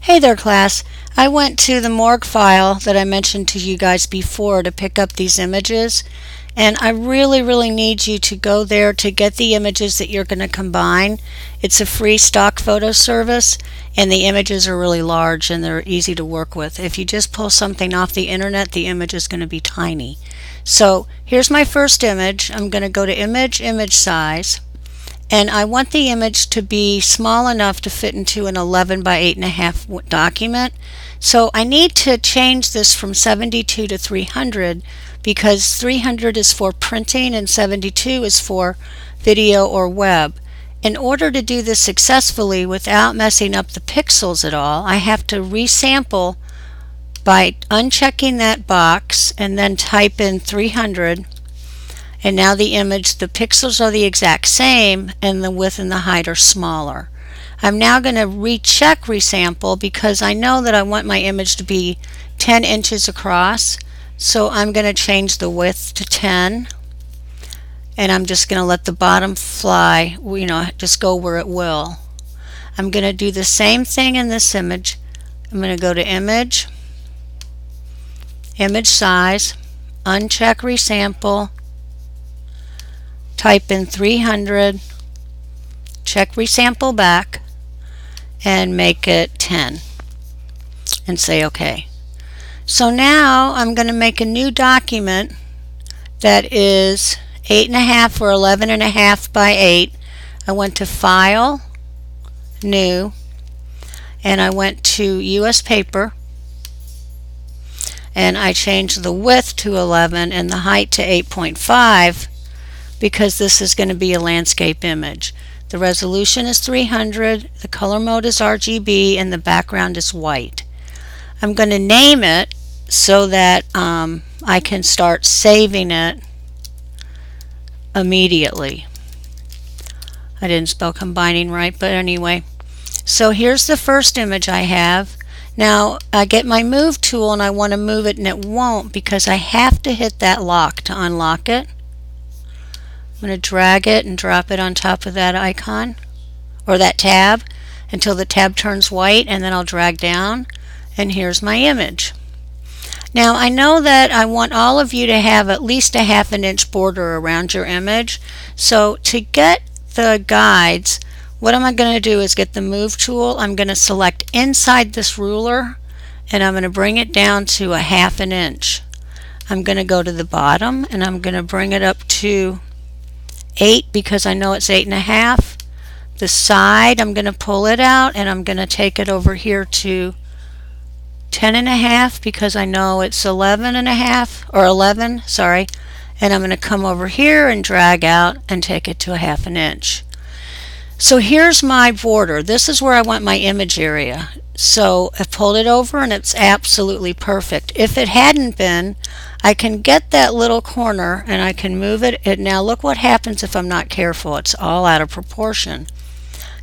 Hey there, class. I went to the morgue file that I mentioned to you guys before to pick up these images, and I really need you to go there to get the images that you're going to combine. It's a free stock photo service, and the images are really large and they're easy to work with. If you just pull something off the internet, the image is going to be tiny. So here's my first image. I'm going to go to image size. And I want the image to be small enough to fit into an 11 by 8.5 document. So I need to change this from 72 to 300 because 300 is for printing and 72 is for video or web. In order to do this successfully without messing up the pixels at all, I have to resample by unchecking that box and then type in 300. And now the pixels are the exact same and the width and the height are smaller. I'm now going to recheck resample because I know that I want my image to be 10 inches across. So I'm going to change the width to 10. And I'm just going to let the bottom fly, just go where it will. I'm going to do the same thing in this image. I'm going to go to image size, uncheck resample, type in 300, check resample back, and make it 10, and say OK. So now I'm going to make a new document that is 8.5 or 11.5 by 8. I went to File, New, and I went to US Paper, and I changed the width to 11 and the height to 8.5. because this is going to be a landscape image. The resolution is 300, the color mode is RGB, and the background is white. I'm going to name it so that I can start saving it immediately. I didn't spell combining right, but anyway. So here's the first image I have. Now I get my move tool and I want to move it and it won't because I have to hit that lock to unlock it. I'm going to drag it and drop it on top of that icon or that tab until the tab turns white, and then I'll drag down, and here's my image. Now I know that I want all of you to have at least a 1/2 inch border around your image. So to get the guides, what am I going to do is get the move tool. I'm going to select inside this ruler and I'm going to bring it down to a 1/2 inch. I'm going to go to the bottom and I'm going to bring it up to 8 because I know it's 8.5. The side, I'm going to pull it out and I'm going to take it over here to 10.5 because I know it's 11.5 or 11, sorry. And I'm going to come over here and drag out and take it to a 1/2 inch. So here's my border. This is where I want my image area. So I've pulled it over and it's absolutely perfect. If it hadn't been, I can get that little corner and I can move it. And now look what happens if I'm not careful. It's all out of proportion.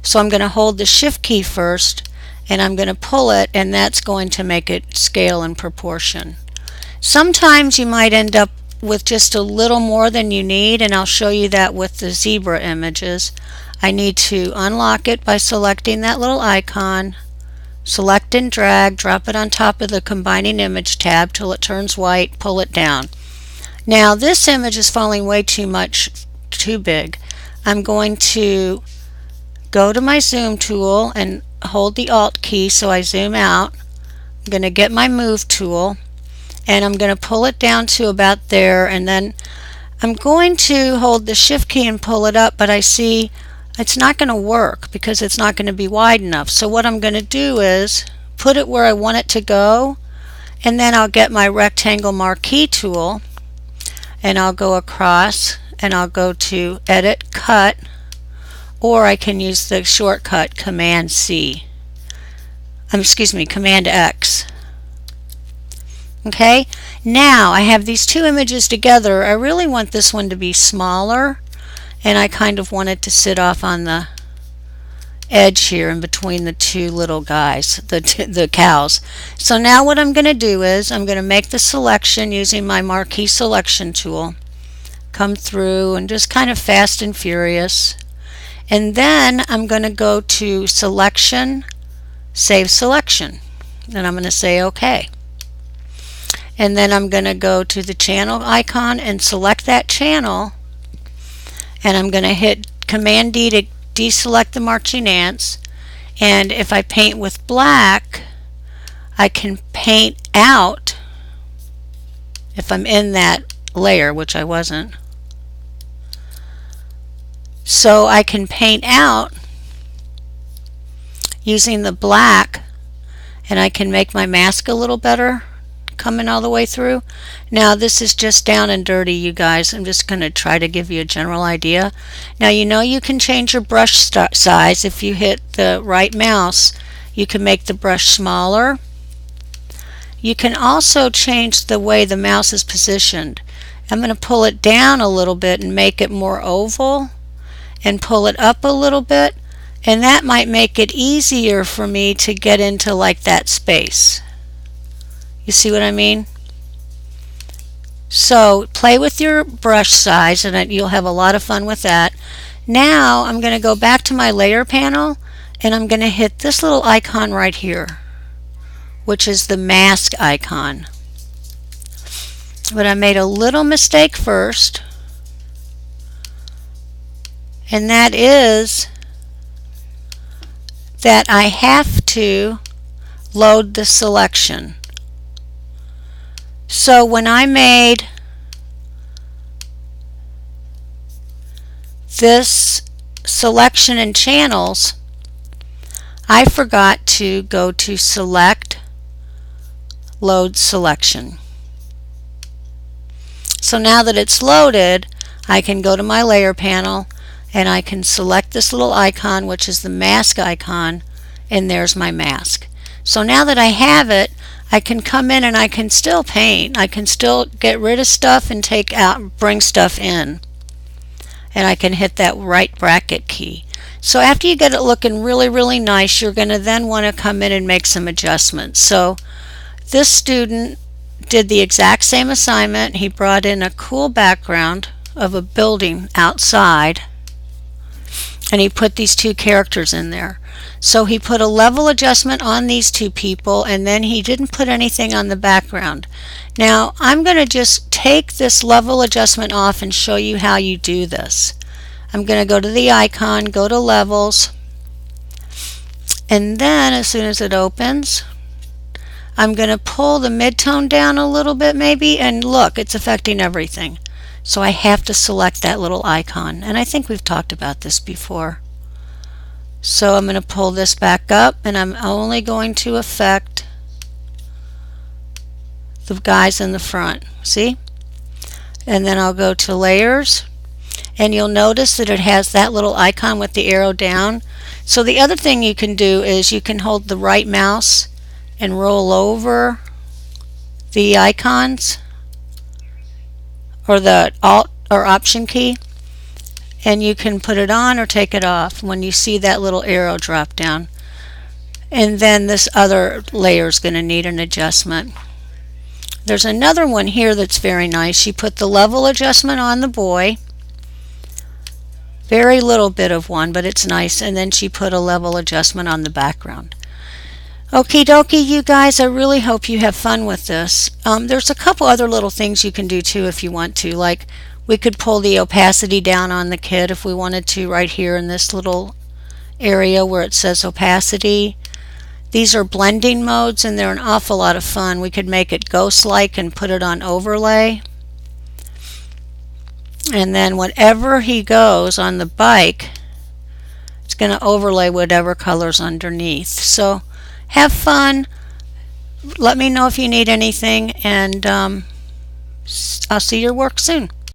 So I'm going to hold the shift key first and I'm going to pull it, and that's going to make it scale in proportion. Sometimes you might end up with just a little more than you need, and I'll show you that with the zebra images. I need to unlock it by selecting that little icon, select and drag, drop it on top of the combining image tab till it turns white, pull it down. Now this image is falling way too big. I'm going to go to my zoom tool and hold the Alt key so I zoom out. I'm going to get my move tool and I'm going to pull it down to about there, and then I'm going to hold the shift key and pull it up, but I see it's not going to work because it's not going to be wide enough. So what I'm going to do is put it where I want it to go, and then I'll get my rectangle marquee tool and I'll go across and I'll go to Edit, Cut, or I can use the shortcut Command X. Okay, now I have these two images together. I really want this one to be smaller, and I kind of want it to sit off on the edge here in between the two little guys, the cows. So now what I'm going to do is I'm going to make the selection using my marquee selection tool. Come through and just kind of fast and furious. And then I'm going to go to Selection, save selection. And I'm going to say OK. And then I'm going to go to the channel icon and select that channel. And I'm going to hit Command D to deselect the marching ants. And if I paint with black, I can paint out, if I'm in that layer, which I wasn't. So I can paint out using the black, and I can make my mask a little better coming all the way through. Now this is just down and dirty, you guys. I'm just going to try to give you a general idea. Now you know you can change your brush size. If you hit the right mouse, you can make the brush smaller. You can also change the way the mouse is positioned. I'm going to pull it down a little bit and make it more oval, and pull it up a little bit, and that might make it easier for me to get into like that space. You see what I mean? So play with your brush size and you'll have a lot of fun with that. Now I'm going to go back to my layer panel and I'm going to hit this little icon right here, which is the mask icon. But I made a little mistake first, and that is that I have to load the selection. So when I made this selection in channels, I forgot to go to Select, Load Selection. So now that it's loaded, I can go to my layer panel and I can select this little icon, which is the mask icon, and there's my mask. So now that I have it, I can come in and I can still paint. I can still get rid of stuff and take out, bring stuff in. And I can hit that right bracket key. So after you get it looking really, really nice, you're going to then want to come in and make some adjustments. So this student did the exact same assignment. He brought in a cool background of a building outside, and he put these two characters in there. So he put a level adjustment on these two people, and then he didn't put anything on the background. Now I'm going to just take this level adjustment off and show you how you do this. I'm going to go to the icon, go to levels, and then as soon as it opens, I'm going to pull the midtone down a little bit maybe, and look, it's affecting everything. So I have to select that little icon, and I think we've talked about this before. So I'm going to pull this back up, and I'm only going to affect the guys in the front. See? And then I'll go to layers, and you'll notice that it has that little icon with the arrow down. So the other thing you can do is you can hold the right mouse and roll over the icons, or the Alt or Option key, and you can put it on or take it off when you see that little arrow drop down. And then this other layer is going to need an adjustment. There's another one here that's very nice. She put the level adjustment on the boy, very little bit of one, but it's nice, and then she put a level adjustment on the background. Okie dokie, you guys, I really hope you have fun with this. There's a couple other little things you can do too if you want to. Like, we could pull the opacity down on the kid if we wanted to, right here in this little area where it says opacity. These are blending modes, and they're an awful lot of fun. We could make it ghost-like and put it on overlay. And then whenever he goes on the bike, it's going to overlay whatever color's underneath. So have fun. Let me know if you need anything, and I'll see your work soon.